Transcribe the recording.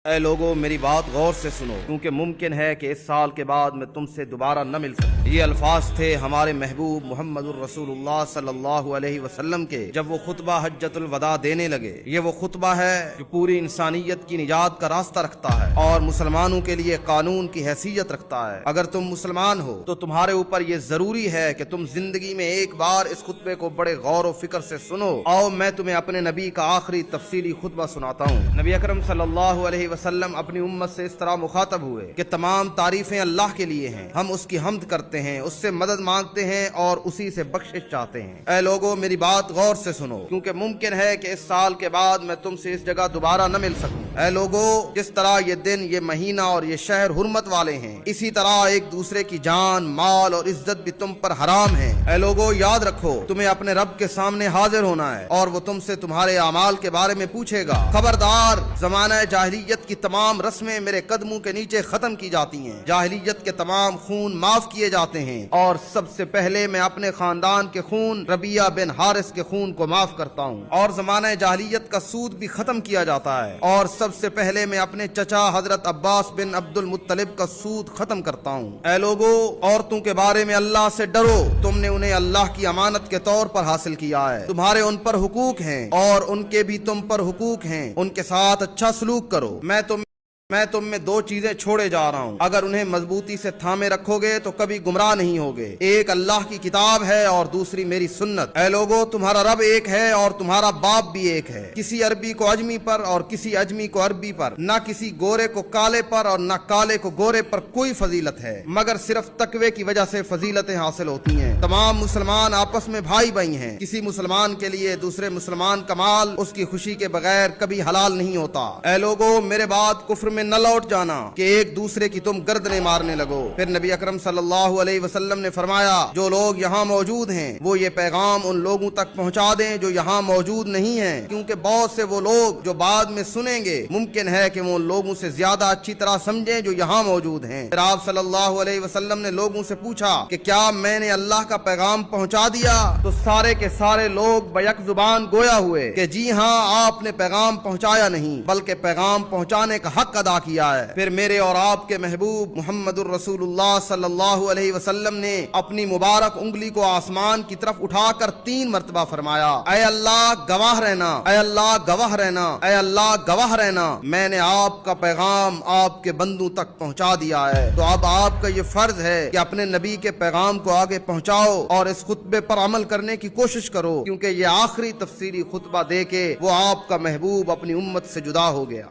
اے لوگو میری بات غور سے سنو، کیونکہ ممکن ہے کہ اس سال کے بعد میں تم سے دوبارہ نہ مل سکوں۔ یہ الفاظ تھے ہمارے محبوب محمد الرسول اللہ صلی اللہ علیہ وسلم کے جب وہ خطبہ حجۃ الوداع دینے لگے۔ یہ وہ خطبہ ہے جو پوری انسانیت کی نجات کا راستہ رکھتا ہے اور مسلمانوں کے لیے قانون کی حیثیت رکھتا ہے۔ اگر تم مسلمان ہو تو تمہارے اوپر یہ ضروری ہے کہ تم زندگی میں ایک بار اس خطبے کو بڑے غور و فکر سے سنو۔ آؤ میں تمہیں اپنے نبی کا آخری تفصیلی خطبہ سناتا ہوں۔ نبی اکرم صلی اللہ علیہ وسلم اپنی امت سے اس طرح مخاطب ہوئے کہ تمام تعریفیں اللہ کے لیے ہیں، ہم اس کی حمد کرتے ہیں، اس سے مدد مانگتے ہیں اور اسی سے بخشش چاہتے ہیں۔ اے لوگو میری بات غور سے سنو، کیونکہ ممکن ہے کہ اس سال کے بعد میں تم سے اس جگہ دوبارہ نہ مل سکوں۔ اے لوگو جس طرح یہ دن، یہ مہینہ اور یہ شہر حرمت والے ہیں، اسی طرح ایک دوسرے کی جان، مال اور عزت بھی تم پر حرام ہے۔ اے لوگو یاد رکھو تمہیں اپنے رب کے سامنے حاضر ہونا ہے اور وہ تم سے تمہارے اعمال کے بارے میں پوچھے گا۔ خبردار، زمانہ جاہلیت کی تمام رسمیں میرے قدموں کے نیچے ختم کی جاتی ہیں، جاہلیت کے تمام خون معاف کیے جاتے ہیں اور سب سے پہلے میں اپنے خاندان کے خون ربیعہ بن حارث کے خون کو معاف کرتا ہوں، اور زمانہ جاہلیت کا سود بھی ختم کیا جاتا ہے، اور سب سے پہلے میں اپنے چچا حضرت عباس بن عبد المطلب کا سود ختم کرتا ہوں۔ اے لوگو عورتوں کے بارے میں اللہ سے ڈرو، تم نے انہیں اللہ کی امانت کے طور پر حاصل کیا ہے، تمہارے ان پر حقوق ہیں اور ان کے بھی تم پر حقوق ہیں، ان کے ساتھ اچھا سلوک کرو۔ میں تم میں دو چیزیں چھوڑے جا رہا ہوں، اگر انہیں مضبوطی سے تھامے رکھو گے تو کبھی گمراہ نہیں ہوگے۔ ایک اللہ کی کتاب ہے اور دوسری میری سنت۔ اے لوگو تمہارا رب ایک ہے اور تمہارا باپ بھی ایک ہے، کسی عربی کو اجمی پر اور کسی اجمی کو عربی پر، نہ کسی گورے کو کالے پر اور نہ کالے کو گورے پر کوئی فضیلت ہے، مگر صرف تقوی کی وجہ سے فضیلتیں حاصل ہوتی ہیں۔ تمام مسلمان آپس میں بھائی بھائی ہیں، کسی مسلمان کے لیے دوسرے مسلمان کا مال اس کی خوشی کے بغیر کبھی حلال نہیں ہوتا۔ اے لوگو میرے بعد کفر میں نہ لوٹ جانا کہ ایک دوسرے کی تم گردنیں مارنے لگو۔ پھر نبی اکرم صلی اللہ علیہ وسلم نے فرمایا جو لوگ یہاں موجود ہیں وہ یہ پیغام ان لوگوں تک پہنچا دیں جو یہاں موجود نہیں ہیں، کیونکہ بہت سے وہ لوگ جو بعد میں سنیں گے ممکن ہے کہ وہ ان لوگوں سے زیادہ اچھی طرح سمجھیں جو یہاں موجود ہیں۔ پھر آپ صلی اللہ علیہ وسلم نے لوگوں سے پوچھا کہ کیا میں نے اللہ کا پیغام پہنچا دیا؟ تو سارے کے سارے لوگ بیک زبان گویا ہوئے کہ جی ہاں آپ نے پیغام پہنچایا نہیں بلکہ پیغام پہنچانے کا حق ادا کیا ہے۔ پھر میرے اور آپ کے محبوب محمد الرسول اللہ صلی اللہ علیہ وسلم نے اپنی مبارک انگلی کو آسمان کی طرف اٹھا کر 3 مرتبہ فرمایا اے اللہ گواہ رہنا، اے اللہ گواہ رہنا، اے اللہ گواہ رہنا، میں نے آپ کا پیغام آپ کے بندوں تک پہنچا دیا ہے۔ تو اب آپ کا یہ فرض ہے کہ اپنے نبی کے پیغام کو آگے پہنچاؤ اور اس خطبے پر عمل کرنے کی کوشش کرو، کیونکہ یہ آخری تفسیری خطبہ دے کے وہ آپ کا محبوب اپنی امت سے جدا ہو گیا۔